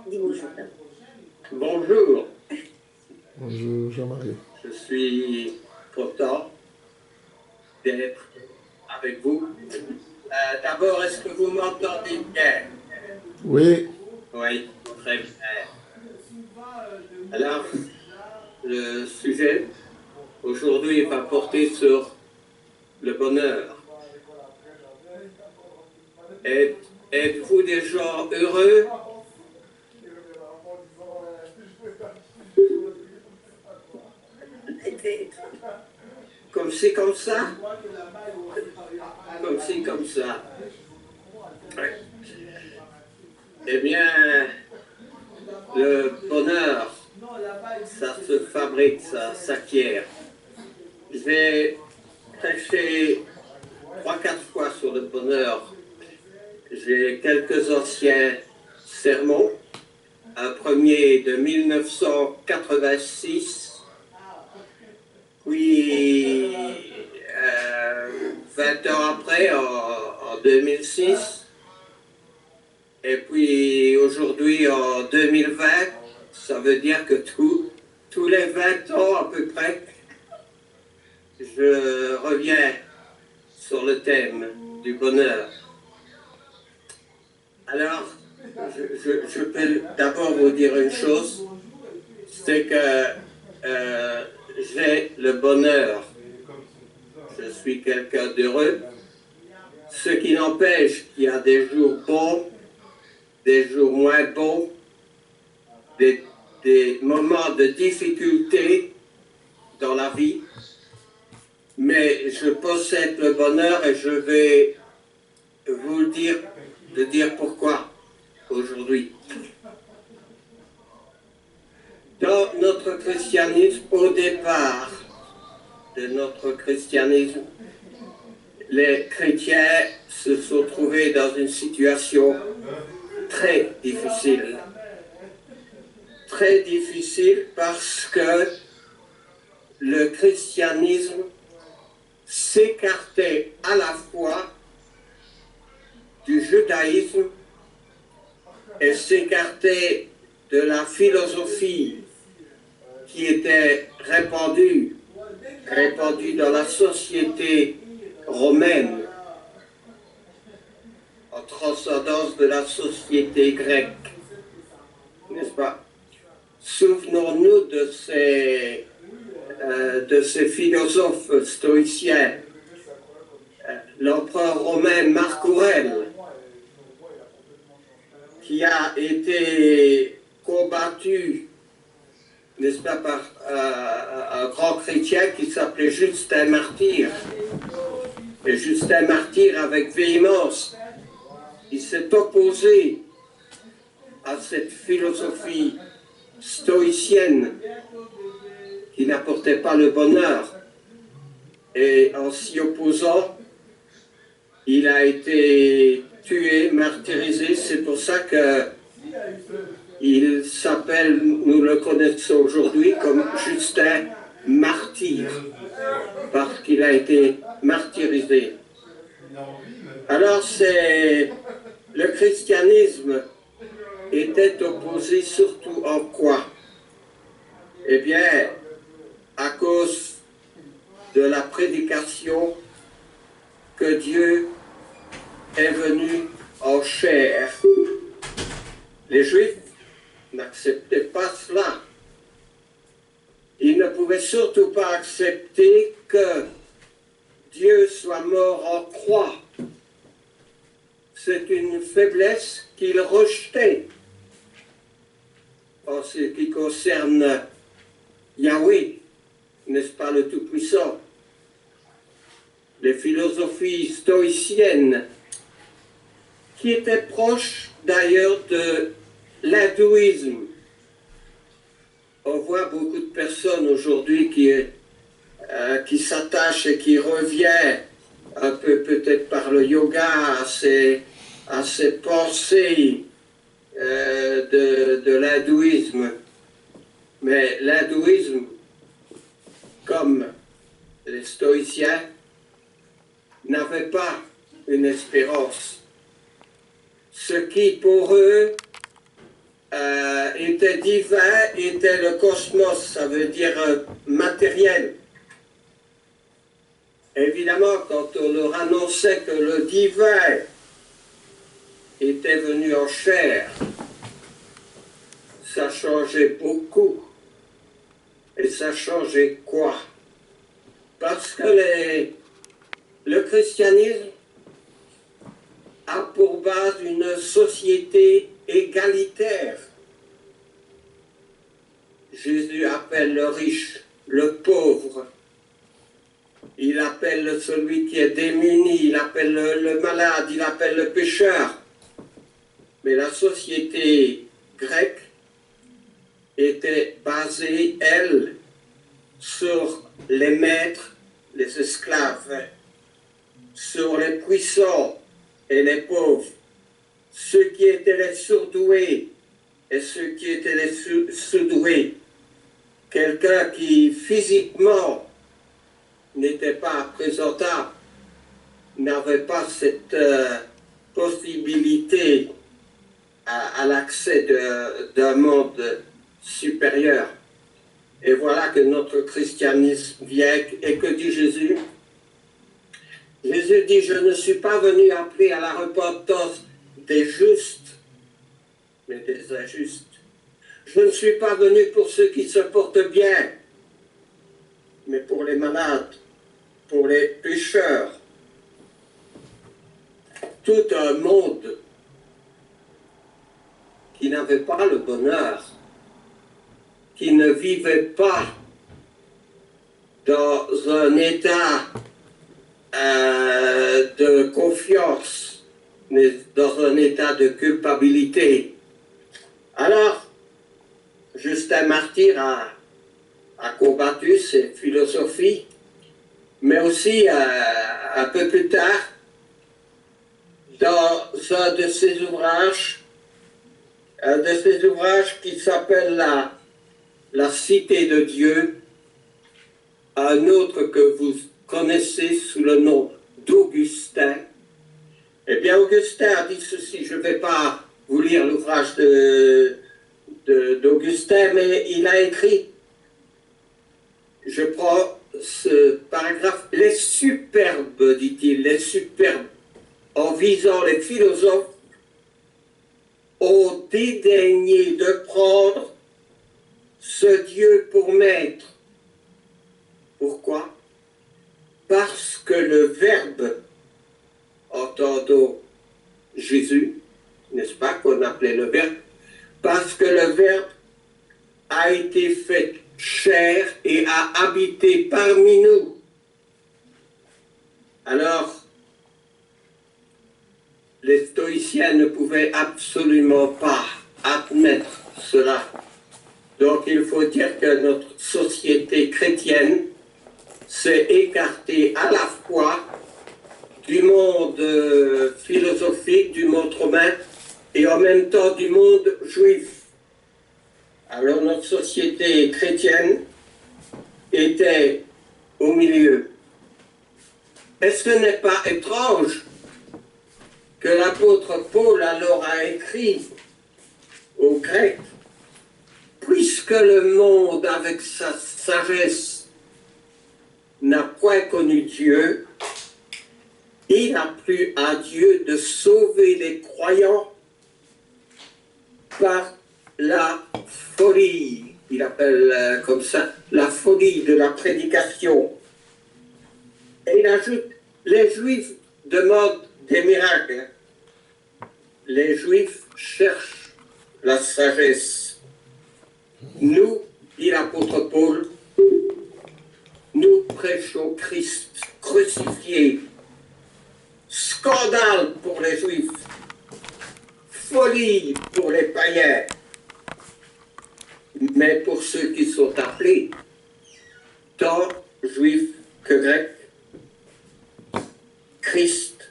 Dis bonjour. Bonjour. Bonjour Jean-Marie. Je suis content d'être avec vous. D'abord, est-ce que vous m'entendez bien? Oui. Oui, très bien. Alors, le sujet aujourd'hui va porter sur le bonheur. Êtes-vous des gens heureux? Comme c'est comme ça? Comme c'est comme ça. Ouais. Eh bien, le bonheur, ça se fabrique, ça s'acquiert. Je vais prêcher 3-4 fois sur le bonheur. J'ai quelques anciens sermons. Un premier de 1986, puis 20 ans après, en 2006, et puis aujourd'hui en 2020, ça veut dire que tous les 20 ans à peu près, je reviens sur le thème du bonheur. Alors, je peux d'abord vous dire une chose, c'est que j'ai le bonheur. Je suis quelqu'un d'heureux, ce qui n'empêche qu'il y a des jours bons, des jours moins bons, des moments de difficulté dans la vie, mais je possède le bonheur et je vais vous dire pourquoi aujourd'hui. Dans notre christianisme, au départ de notre christianisme, les chrétiens se sont trouvés dans une situation très difficile. Très difficile parce que le christianisme s'écartait à la fois du judaïsme et s'écartait de la philosophie qui était répandue dans la société romaine, en transcendance de la société grecque, n'est-ce pas? Souvenons-nous de ces philosophes stoïciens. L'empereur romain Marc Aurèle, qui a été combattu, n'est-ce pas, par un grand chrétien qui s'appelait Justin Martyr. Et Justin Martyr, avec véhémence, il s'est opposé à cette philosophie stoïcienne qui n'apportait pas le bonheur. Et en s'y opposant, il a été tué, martyrisé. C'est pour ça qu'il s'appelle, nous le connaissons aujourd'hui comme Justin Martyr, parce qu'il a été martyrisé. Alors le christianisme était opposé surtout en quoi? Eh bien, à cause de la prédication que Dieu est venu en chair. Les Juifs n'acceptaient pas cela. Ils ne pouvaient surtout pas accepter que Dieu soit mort en croix. C'est une faiblesse qu'ils rejetaient. En ce qui concerne Yahweh, n'est-ce pas, le Tout-Puissant. Les philosophies stoïciennes, qui étaient proches d'ailleurs de l'hindouisme. On voit beaucoup de personnes aujourd'hui qui s'attachent et qui reviennent un peu peut-être par le yoga à ces pensées de l'hindouisme. Mais l'hindouisme, comme les stoïciens, n'avait pas une espérance. ce qui pour eux était divin, était le cosmos, ça veut dire matériel. Évidemment, quand on leur annonçait que le divin était venu en chair, ça changeait beaucoup. Et ça changeait quoi? Parce que le christianisme a pour base une société égalitaire. Jésus appelle le riche, le pauvre. Il appelle celui qui est démuni, il appelle le malade, il appelle le pécheur. Mais la société grecque était basée, elle, sur les maîtres, les esclaves, sur les puissants et les pauvres, ceux qui étaient les surdoués et ceux qui étaient les surdoués. Quelqu'un qui physiquement n'était pas présentable, n'avait pas cette possibilité à l'accès d'un monde supérieur. Et voilà que notre christianisme vient. Et que dit Jésus? Jésus dit, je ne suis pas venu appeler à la repentance des justes, mais des injustes. Je ne suis pas venu pour ceux qui se portent bien, mais pour les malades, pour les pécheurs. Tout un monde qui n'avait pas le bonheur, qui ne vivait pas dans un état de confiance, mais dans un état de culpabilité. Alors, Justin Martyr a combattu ces philosophies, mais aussi un peu plus tard, dans un de ses ouvrages qui s'appelle La Cité de Dieu, un autre que vous connaissez sous le nom d'Augustin. Eh bien, Augustin a dit ceci, je ne vais pas vous lire l'ouvrage d'Augustin, mais il a écrit, je prends ce paragraphe, les superbes, dit-il, les superbes, en visant les philosophes, ont dédaigné de prendre ce Dieu pour maître. Pourquoi? Parce que le Verbe, entendons Jésus, n'est-ce pas, qu'on appelait le Verbe, parce que le Verbe a été fait chair et a habité parmi nous. Alors, les stoïciens ne pouvaient absolument pas admettre cela. Donc il faut dire que notre société chrétienne s'est écartée à la fois du monde philosophique, du monde romain, et en même temps du monde juif. Alors notre société chrétienne était au milieu. Est-ce que ce n'est pas étrange que l'apôtre Paul alors a écrit aux Grecs, puisque le monde avec sa sagesse n'a point connu Dieu, il a plu à Dieu de sauver les croyants par la folie, il appelle comme ça, la folie de la prédication. Et il ajoute, les Juifs demandent des miracles. Les Juifs cherchent la sagesse. Nous, dit l'apôtre Paul, nous prêchons Christ crucifié. Scandale pour les Juifs, folie pour les païens. Mais pour ceux qui sont appelés, tant Juifs que Grecs, Christ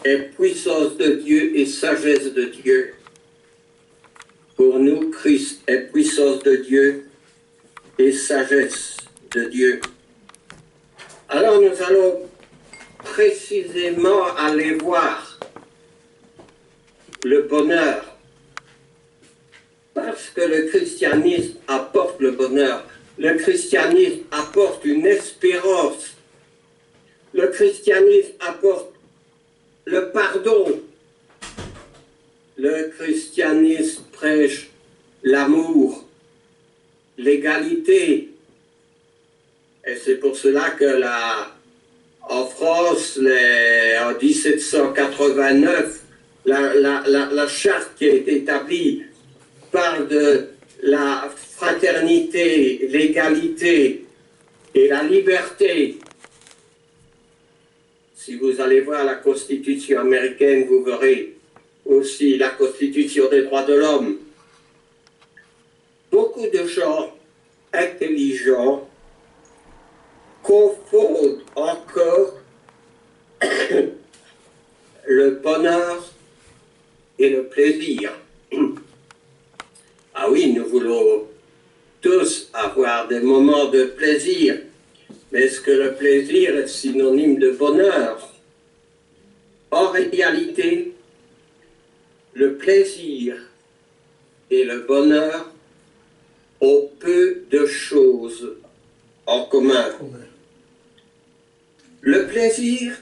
est puissance de Dieu et sagesse de Dieu. Pour nous, Christ est puissance de Dieu et sagesse de Dieu. Alors nous allons précisément aller voir le bonheur. Parce que le christianisme apporte le bonheur. Le christianisme apporte une espérance. Le christianisme apporte le pardon. Le christianisme prêche l'amour, l'égalité. Et c'est pour cela que en France, en 1789, la charte qui a été établie parle de la fraternité, l'égalité et la liberté. Si vous allez voir la Constitution américaine, vous verrez aussi la Constitution des droits de l'homme. Beaucoup de gens intelligents confondent encore le bonheur et le plaisir. Ah oui, nous voulons tous avoir des moments de plaisir, mais est-ce que le plaisir est synonyme de bonheur? En réalité, le plaisir et le bonheur ont peu de choses en commun. Le plaisir,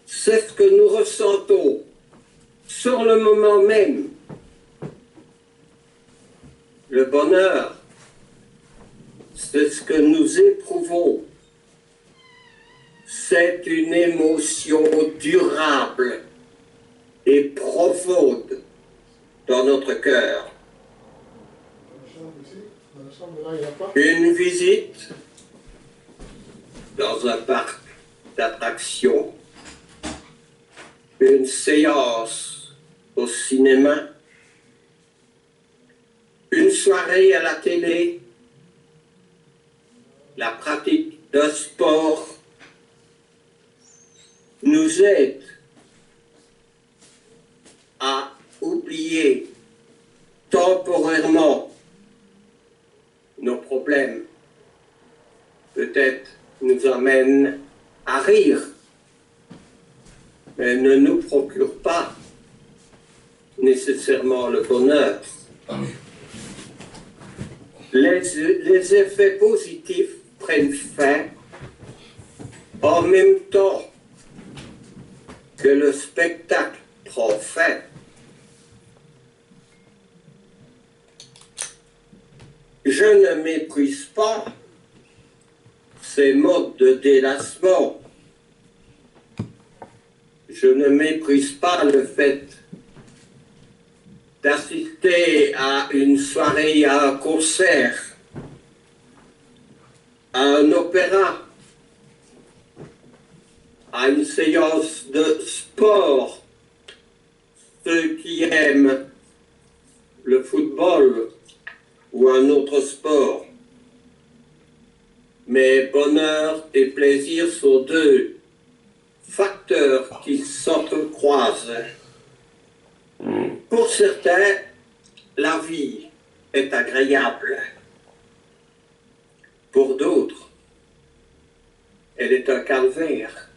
c'est ce que nous ressentons sur le moment même. Le bonheur, c'est ce que nous éprouvons. C'est une émotion durable et profonde dans notre cœur. Une visite dans un parc d'attractions, une séance au cinéma, une soirée à la télé, la pratique d'un sport nous aide à oublier temporairement nos problèmes, peut-être nous amène à rire, mais ne nous procure pas nécessairement le bonheur. Les effets positifs prennent fin en même temps que le spectacle prend fin. Je ne méprise pas ces modes de délassement. Je ne méprise pas le fait d'assister à une soirée, à un concert, à un opéra, à une séance de sport. Ceux qui aiment le football ou un autre sport. Mais bonheur et plaisir sont deux facteurs qui s'entrecroisent. Pour certains, la vie est agréable. Pour d'autres, elle est un calvaire.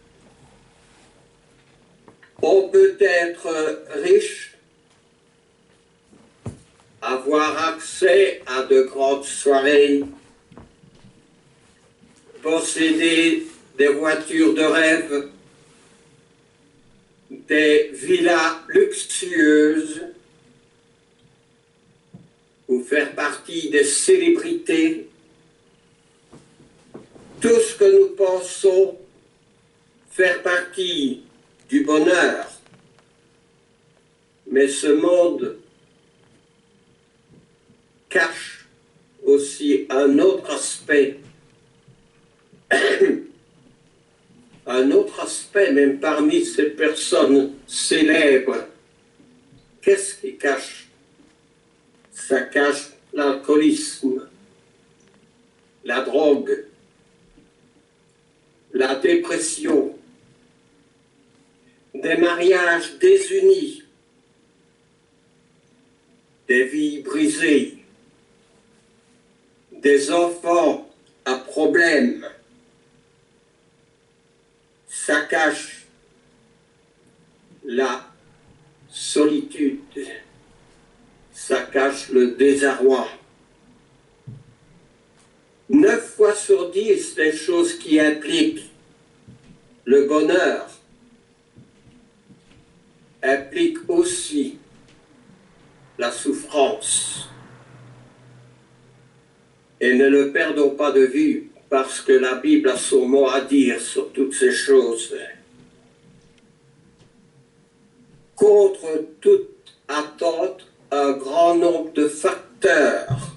On peut être riche, avoir accès à de grandes soirées, posséder des voitures de rêve, des villas luxueuses, ou faire partie des célébrités. Tout ce que nous pensons faire partie du bonheur. Mais ce monde cache aussi un autre aspect. Un autre aspect, même parmi ces personnes célèbres. Qu'est-ce qui cache? Ça cache l'alcoolisme, la drogue, la dépression, des mariages désunis, des vies brisées, des enfants à problème. Ça cache la solitude cache le désarroi. 9 fois sur 10, les choses qui impliquent le bonheur impliquent aussi la souffrance. Et ne le perdons pas de vue, parce que la Bible a son mot à dire sur toutes ces choses. Contre toute attente, un grand nombre de facteurs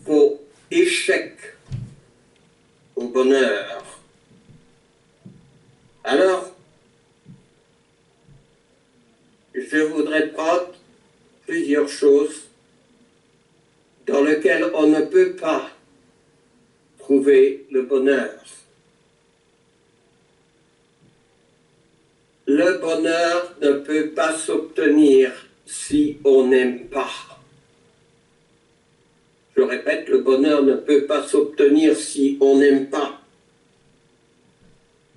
font échec au bonheur. Alors, je voudrais prendre plusieurs choses dans lesquelles on ne peut pas trouver le bonheur. Le bonheur ne peut pas s'obtenir si on n'aime pas. Je répète, le bonheur ne peut pas s'obtenir si on n'aime pas.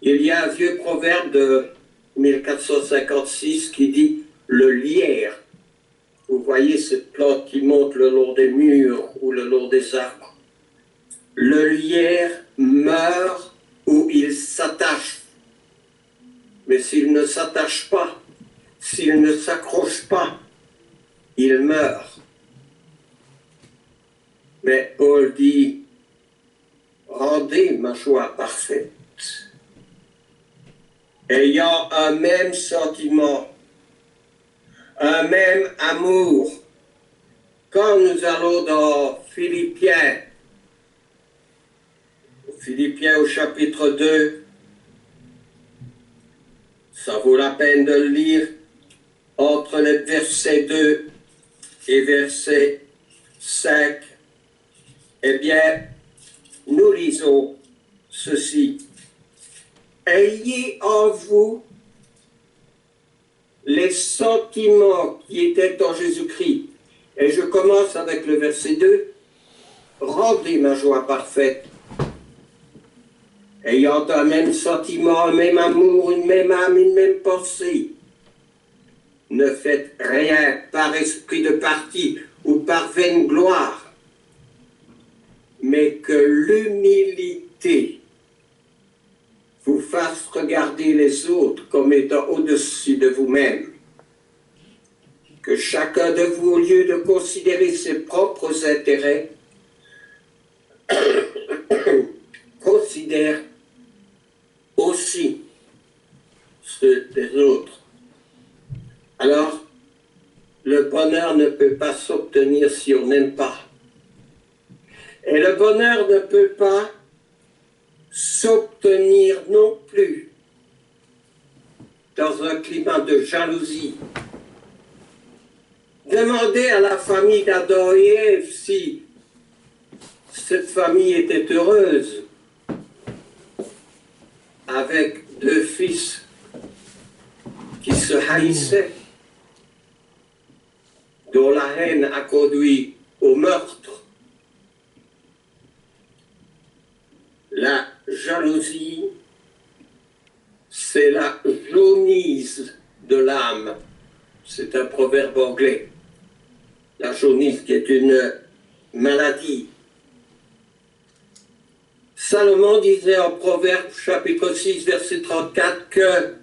Il y a un vieux proverbe de 1456 qui dit « le lierre ». Vous voyez cette plante qui monte le long des murs ou le long des arbres. Le lierre meurt où il s'attache. Mais s'il ne s'attache pas, s'il ne s'accroche pas, il meurt. Mais Paul dit, rendez ma joie parfaite, ayant un même sentiment, un même amour. Quand nous allons dans Philippiens au chapitre 2, ça vaut la peine de le lire entre les versets 2 et verset 5. Eh bien, nous lisons ceci. Ayez en vous les sentiments qui étaient en Jésus-Christ. Et je commence avec le verset 2. Rendez ma joie parfaite, ayant un même sentiment, un même amour, une même âme, une même pensée. Ne faites rien par esprit de parti ou par vaine gloire, mais que l'humilité vous fasse regarder les autres comme étant au-dessus de vous-même. Que chacun de vous, au lieu de considérer ses propres intérêts, considère aussi ceux des autres. Alors, le bonheur ne peut pas s'obtenir si on n'aime pas. Et le bonheur ne peut pas s'obtenir non plus dans un climat de jalousie. Demandez à la famille d'Adam et Ève si cette famille était heureuse avec 2 fils qui se haïssaient, dont la haine a conduit au meurtre. La jalousie, c'est la jaunisse de l'âme. C'est un proverbe anglais. La jaunisse qui est une maladie. Salomon disait en Proverbe chapitre 6 verset 34 que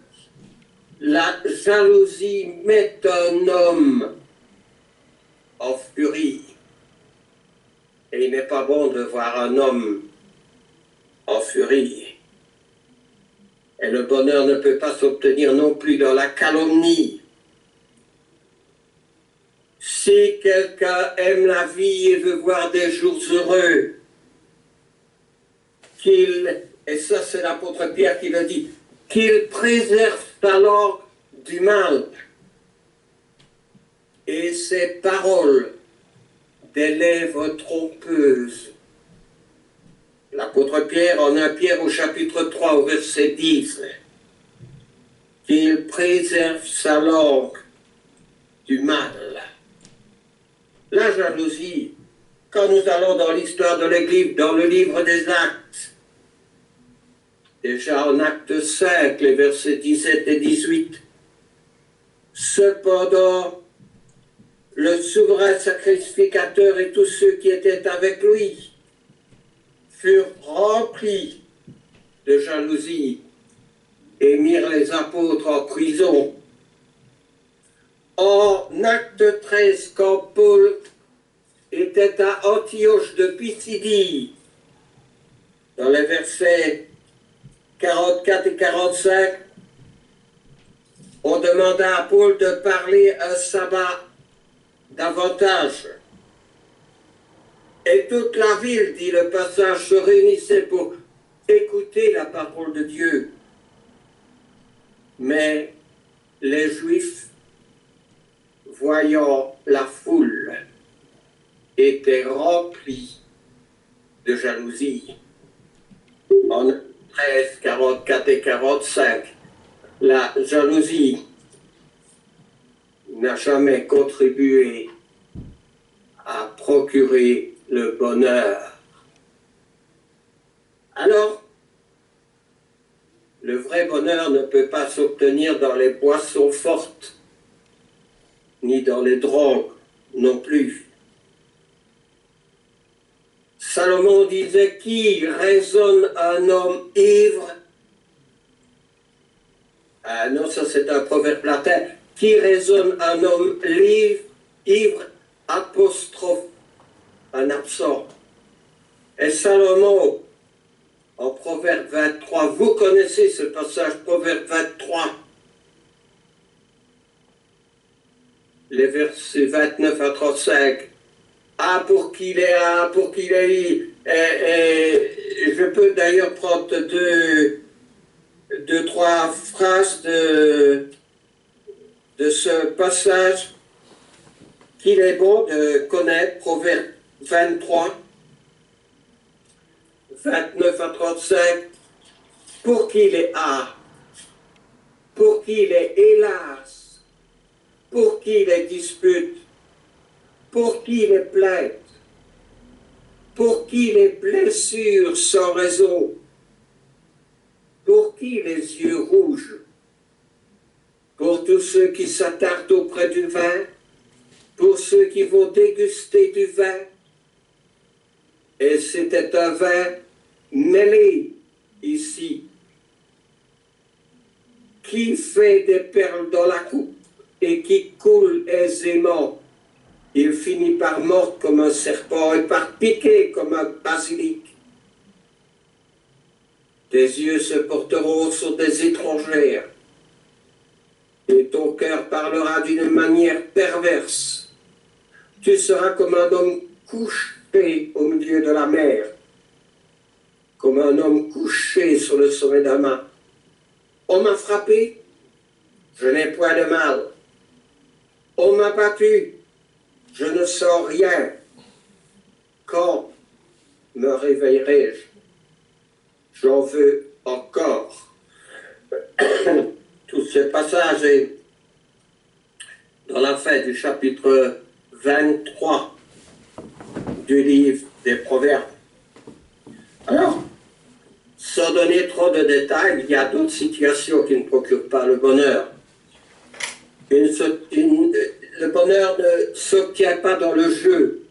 la jalousie met un homme en furie. Et il n'est pas bon de voir un homme en furie. Et le bonheur ne peut pas s'obtenir non plus dans la calomnie. Si quelqu'un aime la vie et veut voir des jours heureux, et ça c'est l'apôtre Pierre qui le dit, qu'il préserve sa langue du mal et ses paroles des lèvres trompeuses. L'apôtre Pierre, en 1 Pierre au chapitre 3 au verset 10, qu'il préserve sa langue du mal. La jalousie, quand nous allons dans l'histoire de l'Église, dans le livre des Actes, déjà en acte 5, les versets 17 et 18, cependant, le souverain sacrificateur et tous ceux qui étaient avec lui furent remplis de jalousie et mirent les apôtres en prison. En acte 13, quand Paul était à Antioche de Pisidie, dans les versets 44 et 45, on demanda à Paul de parler un sabbat davantage. Et toute la ville, dit le passage, se réunissait pour écouter la parole de Dieu. Mais les Juifs, voyant la foule, étaient remplis de jalousie. En 13, 44 et 45, la jalousie n'a jamais contribué à procurer le bonheur. Alors, le vrai bonheur ne peut pas s'obtenir dans les boissons fortes, ni dans les drogues non plus. Salomon disait, qui raisonne un homme ivre? Ah non, ça c'est un proverbe latin. Qui raisonne un homme ivre, apostrophe, un absent. Et Salomon, en Proverbe 23, vous connaissez ce passage, Proverbe 23, les versets 29 à 35. Ah, pour qu'il ait, ah, pour qu'il ait. Je peux d'ailleurs prendre deux, trois phrases de ce passage qu'il est bon de connaître, Proverbe 23, 29 à 35, pour qu'il ait pour qu'il ait hélas, pour qu'il ait dispute, pour qu'il ait plainte, pour qu'il ait blessure sans raison, pour qui les yeux rouges, pour tous ceux qui s'attardent auprès du vin, pour ceux qui vont déguster du vin. Et c'était un vin mêlé ici, qui fait des perles dans la coupe et qui coule aisément. Il finit par mordre comme un serpent et par piquer comme un basilic. Tes yeux se porteront sur des étrangères et ton cœur parlera d'une manière perverse. Tu seras comme un homme couché au milieu de la mer, comme un homme couché sur le sommet d'un mât. On m'a frappé, je n'ai point de mal. On m'a battu, je ne sens rien. Quand me réveillerai-je? J'en veux encore. Tout ce passage est dans la fin du chapitre 23 du livre des Proverbes. Alors, sans donner trop de détails, il y a d'autres situations qui ne procurent pas le bonheur. Le bonheur ne s'obtient pas dans le jeu.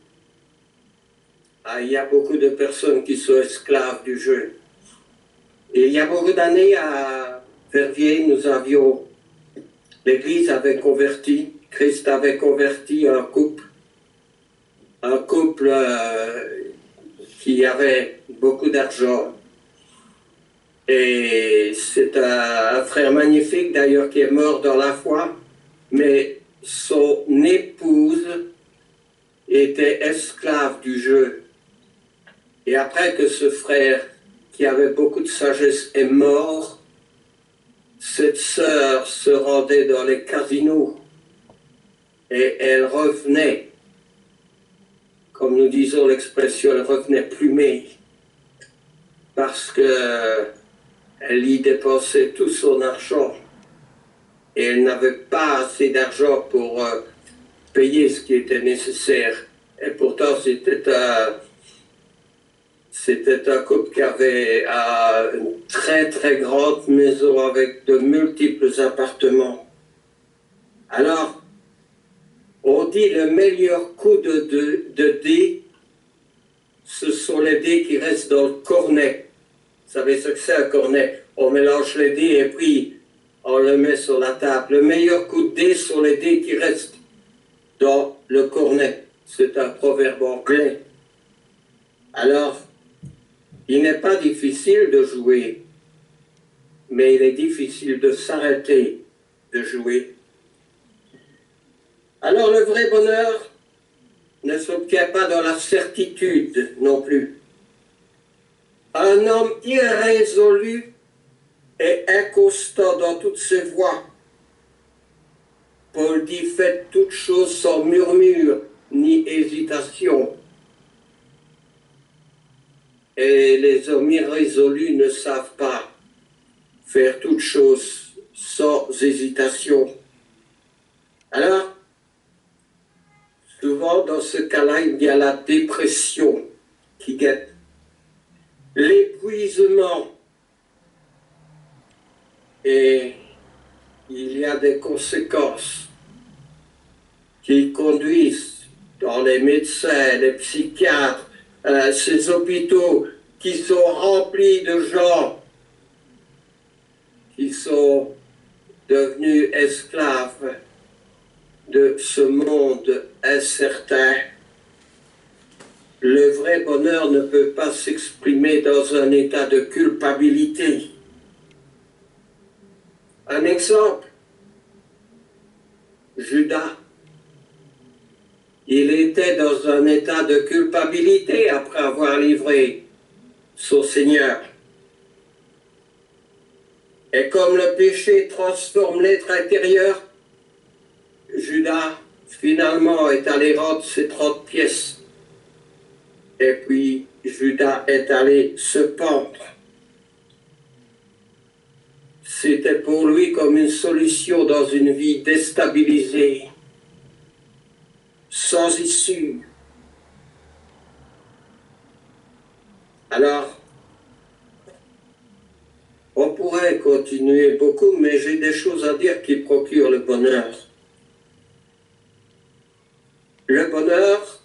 Ah, il y a beaucoup de personnes qui sont esclaves du jeu. Et il y a beaucoup d'années, à Verviers, l'Église avait converti, Christ avait converti un couple qui avait beaucoup d'argent. Et c'est un frère magnifique d'ailleurs qui est mort dans la foi, mais son épouse était esclave du jeu. Et après que ce frère, qui avait beaucoup de sagesse, est mort, cette sœur se rendait dans les casinos et elle revenait, comme nous disons l'expression, elle revenait plumée, parce qu'elle y dépensait tout son argent et elle n'avait pas assez d'argent pour payer ce qui était nécessaire. Et pourtant, c'était un couple qui avait une très très grande maison avec de multiples appartements. Alors, on dit le meilleur coup de dés, ce sont les dés qui restent dans le cornet. Vous savez ce que c'est un cornet? On mélange les dés et puis on le met sur la table. Le meilleur coup de dés sont les dés qui restent dans le cornet. C'est un proverbe anglais. Alors, il n'est pas difficile de jouer, mais il est difficile de s'arrêter de jouer. Alors le vrai bonheur ne s'obtient pas dans la certitude non plus. Un homme irrésolu et inconstant dans toutes ses voies. Paul dit, faites toutes choses sans murmure ni hésitation. Et les hommes irrésolus ne savent pas faire toutes choses sans hésitation. Alors, souvent dans ce cas-là, il y a la dépression qui guette, l'épuisement, et il y a des conséquences qui conduisent dans les médecins, les psychiatres, ces hôpitaux qui sont remplis de gens qui sont devenus esclaves de ce monde incertain. Le vrai bonheur ne peut pas s'exprimer dans un état de culpabilité. Un exemple, Judas, il était dans un état de culpabilité après avoir livré son Seigneur. Et comme le péché transforme l'être intérieur, Judas, finalement, est allé rendre ses 30 pièces. Et puis, Judas est allé se pendre. C'était pour lui comme une solution dans une vie déstabilisée, sans issue. Alors, on pourrait continuer beaucoup, mais j'ai des choses à dire qui procurent le bonheur. Le bonheur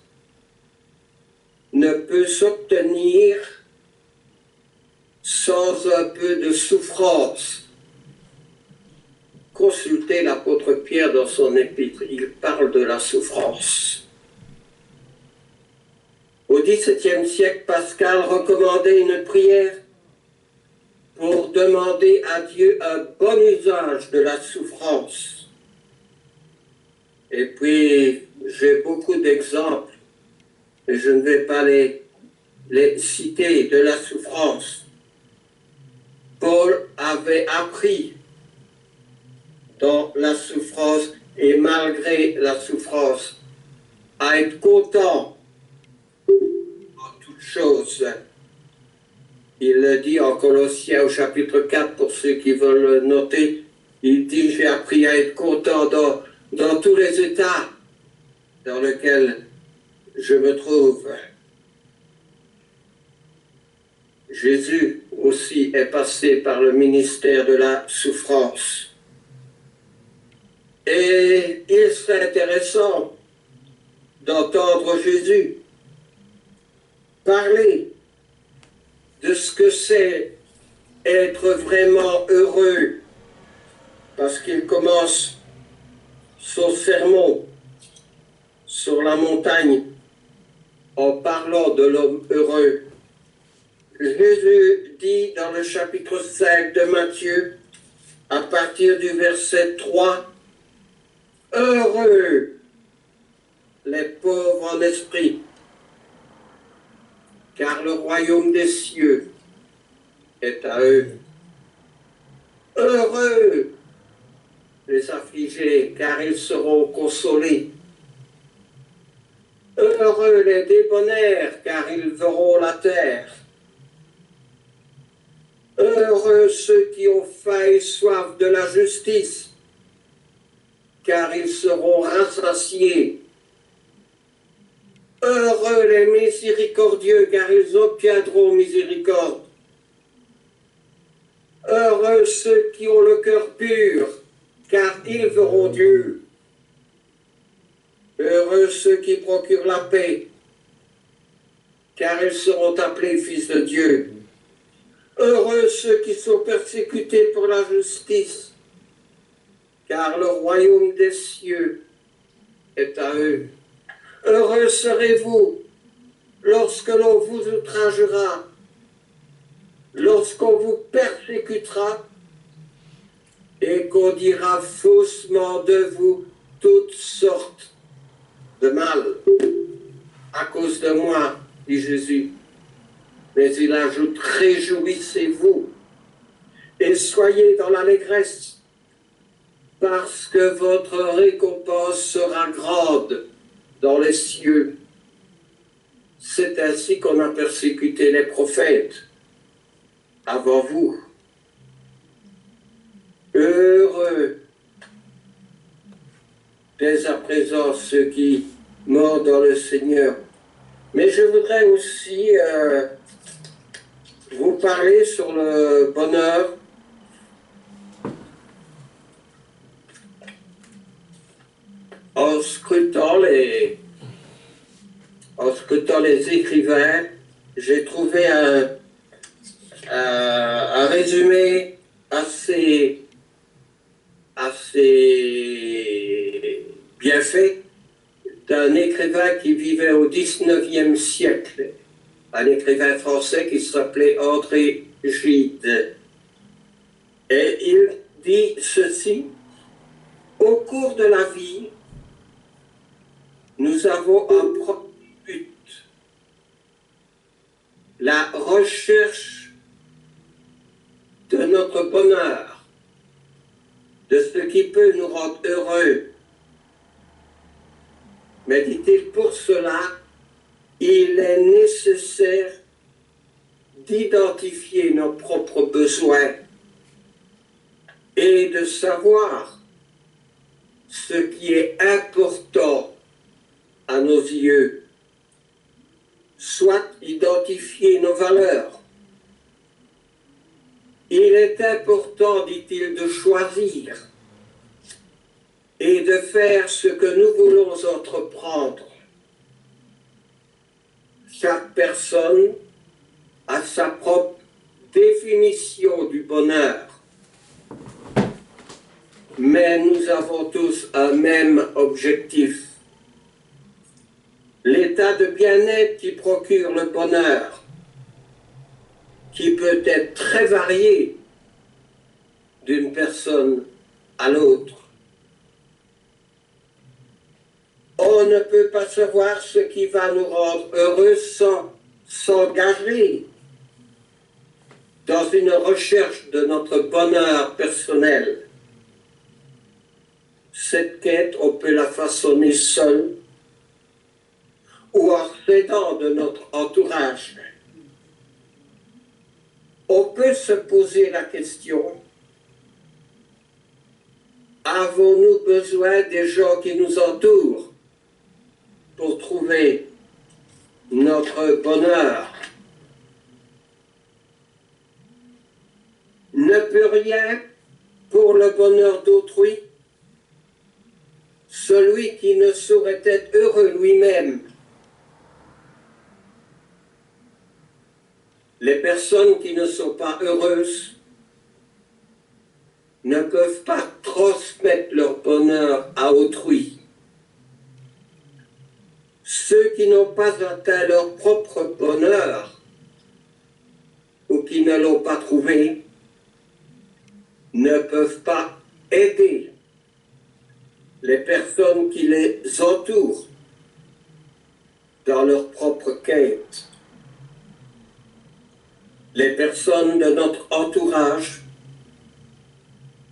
ne peut s'obtenir sans un peu de souffrance. Consultez l'apôtre Pierre dans son épître, il parle de la souffrance. Au XVIIe siècle, Pascal recommandait une prière pour demander à Dieu un bon usage de la souffrance. Et puis, j'ai beaucoup d'exemples, et je ne vais pas les citer, de la souffrance. Paul avait appris dans la souffrance et malgré la souffrance à être content en toutes choses. Il le dit en Colossiens au chapitre 4, pour ceux qui veulent le noter, il dit, j'ai appris à être content dans tous les états dans lesquels je me trouve. Jésus aussi est passé par le ministère de la souffrance. Et il serait intéressant d'entendre Jésus parler de ce que c'est être vraiment heureux, parce qu'il commence son sermon sur la montagne en parlant de l'homme heureux. Jésus dit dans le chapitre 5 de Matthieu, à partir du verset 3, « Heureux les pauvres en esprit, car le royaume des cieux est à eux. Heureux les affligés, car ils seront consolés. Heureux les débonnaires, car ils verront la terre. Heureux ceux qui ont faim et soif de la justice, car ils seront rassasiés. Heureux les miséricordieux, car ils obtiendront miséricorde. Heureux ceux qui ont le cœur pur, car ils verront Dieu. Heureux ceux qui procurent la paix, car ils seront appelés fils de Dieu. Heureux ceux qui sont persécutés pour la justice, car le royaume des cieux est à eux. Heureux serez-vous lorsque l'on vous outragera, lorsqu'on vous persécutera et qu'on dira faussement de vous toutes sortes de mal à cause de moi, dit Jésus. Mais il ajoute, réjouissez-vous et soyez dans l'allégresse, parce que votre récompense sera grande dans les cieux. C'est ainsi qu'on a persécuté les prophètes avant vous. Heureux dès à présent ceux qui meurent dans le Seigneur. Mais je voudrais aussi vous parler sur le bonheur. En scrutant les écrivains, j'ai trouvé un résumé assez bien fait d'un écrivain qui vivait au XIXe siècle, un écrivain français qui s'appelait André Gide. Et il dit ceci: au cours de la vie, nous avons un premier but, la recherche de notre bonheur, de ce qui peut nous rendre heureux. Mais dit-il, pour cela, il est nécessaire d'identifier nos propres besoins et de savoir ce qui est important à nos yeux, soit identifier nos valeurs. Il est important, dit-il, de choisir et de faire ce que nous voulons entreprendre. Chaque personne a sa propre définition du bonheur, mais nous avons tous un même objectif. L'état de bien-être qui procure le bonheur, qui peut être très varié d'une personne à l'autre. On ne peut pas savoir ce qui va nous rendre heureux sans s'engager dans une recherche de notre bonheur personnel. Cette quête, on peut la façonner seul ou en s'aidant de notre entourage. On peut se poser la question: avons-nous besoin des gens qui nous entourent pour trouver notre bonheur? Ne peut rien pour le bonheur d'autrui celui qui ne saurait être heureux lui-même. Les personnes qui ne sont pas heureuses ne peuvent pas transmettre leur bonheur à autrui. Ceux qui n'ont pas atteint leur propre bonheur ou qui ne l'ont pas trouvé ne peuvent pas aider les personnes qui les entourent dans leur propre quête. Les personnes de notre entourage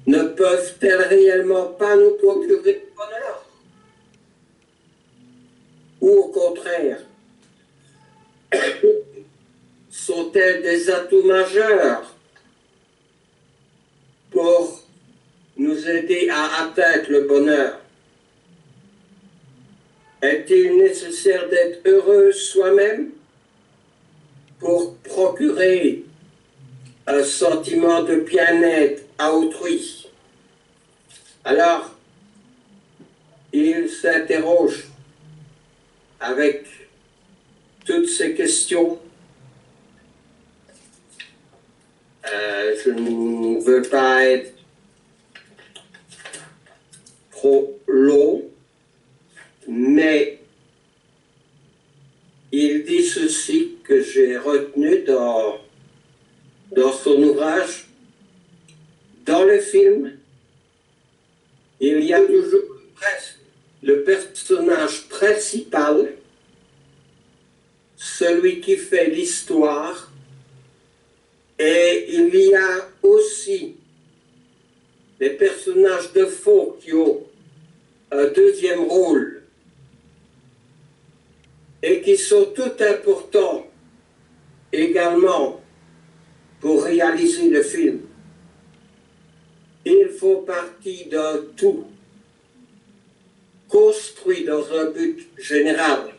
ne peuvent-elles réellement pas nous procurer du bonheur? Ou au contraire, sont-elles des atouts majeurs pour nous aider à atteindre le bonheur? Est-il nécessaire d'être heureux soi-même pour procurer un sentiment de bien-être à autrui? Alors, il s'interroge avec toutes ces questions. Je ne veux pas être trop long, mais il dit ceci que j'ai retenu dans son ouvrage. Dans le film, il y a toujours le personnage principal, celui qui fait l'histoire, et il y a aussi des personnages de fond qui ont un deuxième rôle et qui sont tout importants également pour réaliser le film. Ils font partie d'un tout construit dans un but général.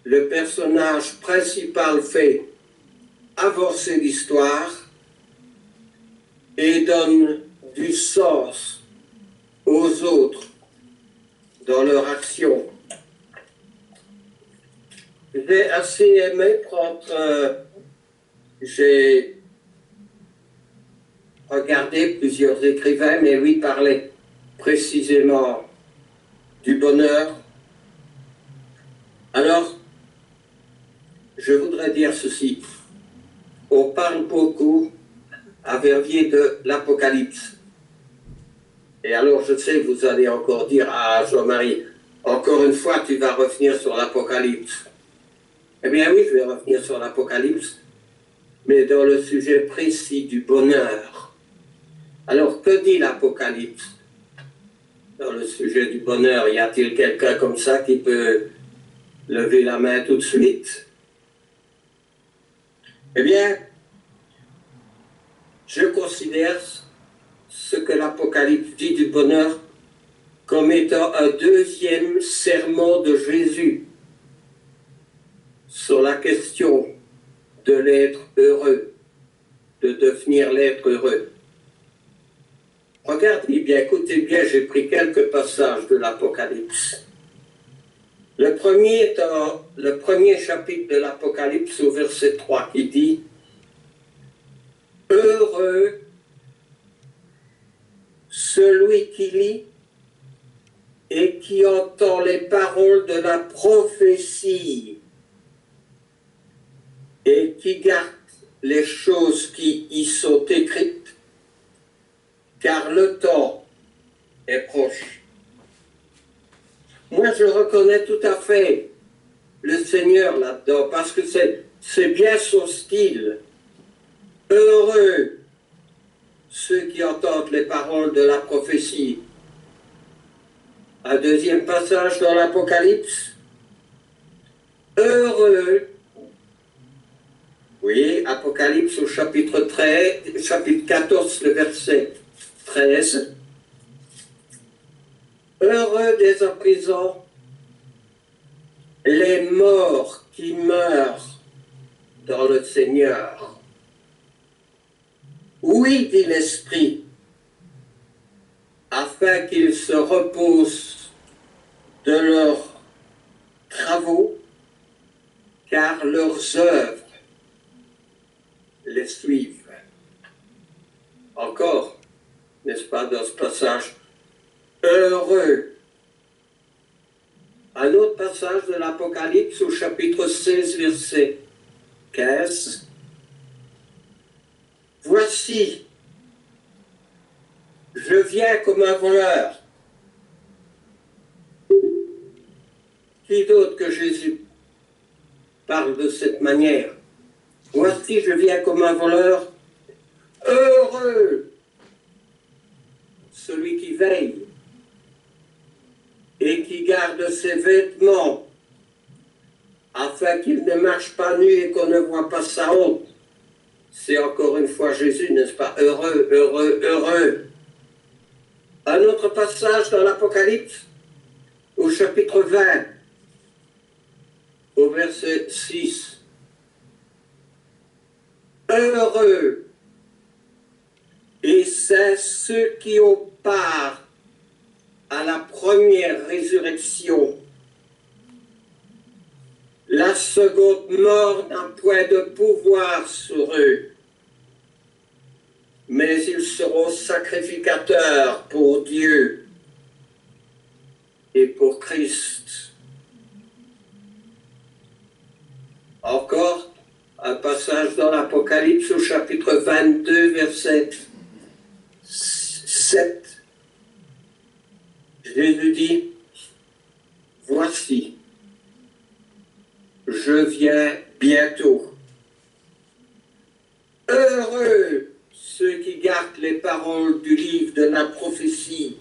Le personnage principal fait avancer l'histoire et donne du sens aux autres dans leur action. J'ai assez aimé prendre... j'ai regardé plusieurs écrivains, mais lui parlait précisément du bonheur. Alors, je voudrais dire ceci. On parle beaucoup à Verviers de l'Apocalypse. Et alors, je sais, vous allez encore dire à Jean-Marie, encore une fois, tu vas revenir sur l'Apocalypse. Eh bien oui, je vais revenir sur l'Apocalypse, mais dans le sujet précis du bonheur. Alors, que dit l'Apocalypse? Dans le sujet du bonheur, y a-t-il quelqu'un comme ça qui peut lever la main tout de suite? Eh bien, je considère ce que l'Apocalypse dit du bonheur comme étant un deuxième sermon de Jésus sur la question de l'être heureux, de devenir l'être heureux. Regardez bien, écoutez bien, j'ai pris quelques passages de l'Apocalypse. Le premier est dans le premier chapitre de l'Apocalypse au verset 3 qui dit « Heureux celui qui lit et qui entend les paroles de la prophétie et qui garde les choses qui y sont écrites, car le temps est proche. » Moi, je reconnais tout à fait le Seigneur là-dedans, parce que c'est bien son style. Heureux ceux qui entendent les paroles de la prophétie. Un deuxième passage dans l'Apocalypse. Heureux, oui, Apocalypse au chapitre 13, chapitre 14, le verset 13. Heureux dès à présent les morts qui meurent dans le Seigneur. Oui, dit l'Esprit, afin qu'ils se reposent de leurs travaux, car leurs œuvres les suivent. Encore, n'est-ce pas, dans ce passage, heureux. Un autre passage de l'Apocalypse au chapitre 16, verset 15. Voici, je viens comme un voleur. Qui d'autre que Jésus parle de cette manière? Voici, je viens comme un voleur. Heureux celui qui veille et qui garde ses vêtements, afin qu'il ne marche pas nu et qu'on ne voit pas sa honte. C'est encore une fois Jésus, n'est-ce pas? Heureux, heureux, heureux. Un autre passage dans l'Apocalypse, au chapitre 20, au verset 6. Heureux, et c'est ceux qui ont part à la première résurrection. La seconde mort n'a point de pouvoir sur eux, mais ils seront sacrificateurs pour Dieu et pour Christ. Encore un passage dans l'Apocalypse au chapitre 22, verset 7. Jésus dit, « Voici, je viens bientôt. Heureux ceux qui gardent les paroles du livre de la prophétie.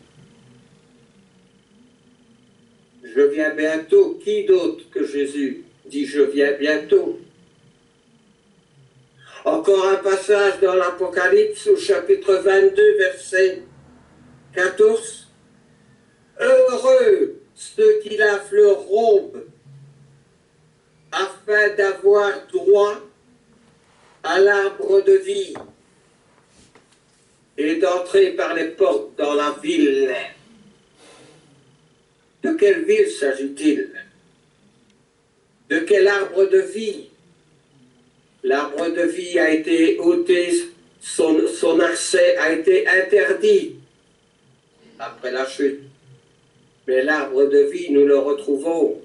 Je viens bientôt. » Qui d'autre que Jésus dit « Je viens bientôt ». Encore un passage dans l'Apocalypse au chapitre 22, verset 14. Heureux ceux qui lavent leur robe afin d'avoir droit à l'arbre de vie et d'entrer par les portes dans la ville. De quelle ville s'agit-il? De quel arbre de vie? L'arbre de vie a été ôté, son accès a été interdit après la chute. Mais l'arbre de vie, nous le retrouvons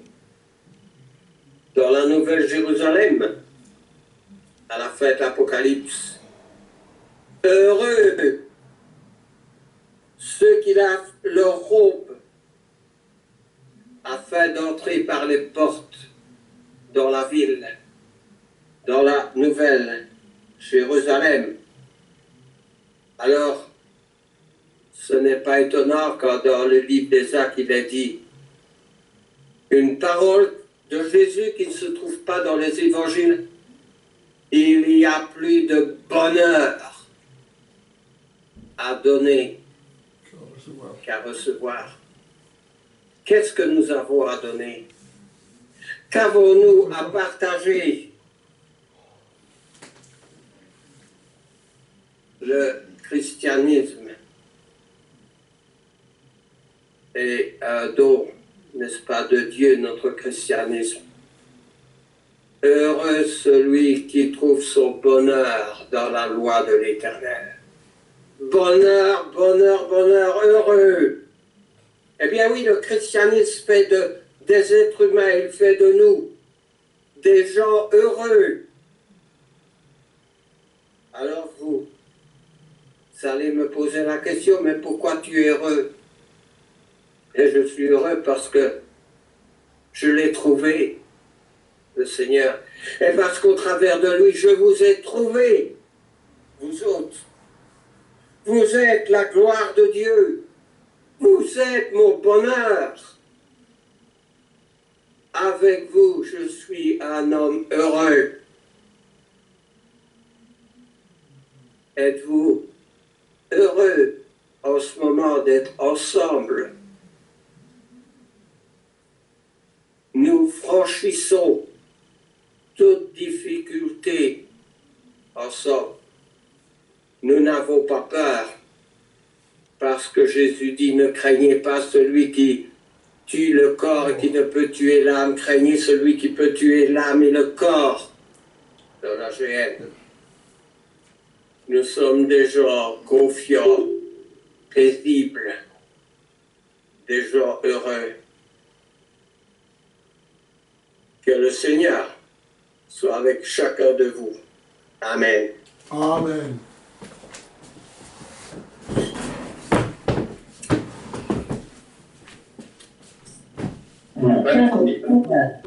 dans la Nouvelle Jérusalem, à la fin de l'Apocalypse. Heureux ceux qui lavent leur robe afin d'entrer par les portes dans la ville, dans la Nouvelle Jérusalem. Alors, ce n'est pas étonnant quand dans le livre des Actes, il est dit une parole de Jésus qui ne se trouve pas dans les évangiles. Il y a plus de bonheur à donner qu'à recevoir. Qu'est-ce que nous avons à donner? Qu'avons-nous à partager? Le christianisme est un don, n'est-ce pas, de Dieu, notre christianisme. Heureux celui qui trouve son bonheur dans la loi de l'Éternel. Bonheur, bonheur, bonheur, heureux. Eh bien oui, le christianisme fait des êtres humains, il fait de nous des gens heureux. Alors vous allez me poser la question, mais pourquoi tu es heureux? Et je suis heureux parce que je l'ai trouvé, le Seigneur. Et parce qu'au travers de lui, je vous ai trouvé, vous autres. Vous êtes la gloire de Dieu. Vous êtes mon bonheur. Avec vous, je suis un homme heureux. Êtes-vous heureux en ce moment d'être ensemble? Nous franchissons toute difficulté ensemble. Nous n'avons pas peur, parce que Jésus dit, ne craignez pas celui qui tue le corps et qui ne peut tuer l'âme, craignez celui qui peut tuer l'âme et le corps dans la géhenne. Nous sommes des gens confiants, paisibles, des gens heureux. Que le Seigneur soit avec chacun de vous. Amen. Amen. Merci.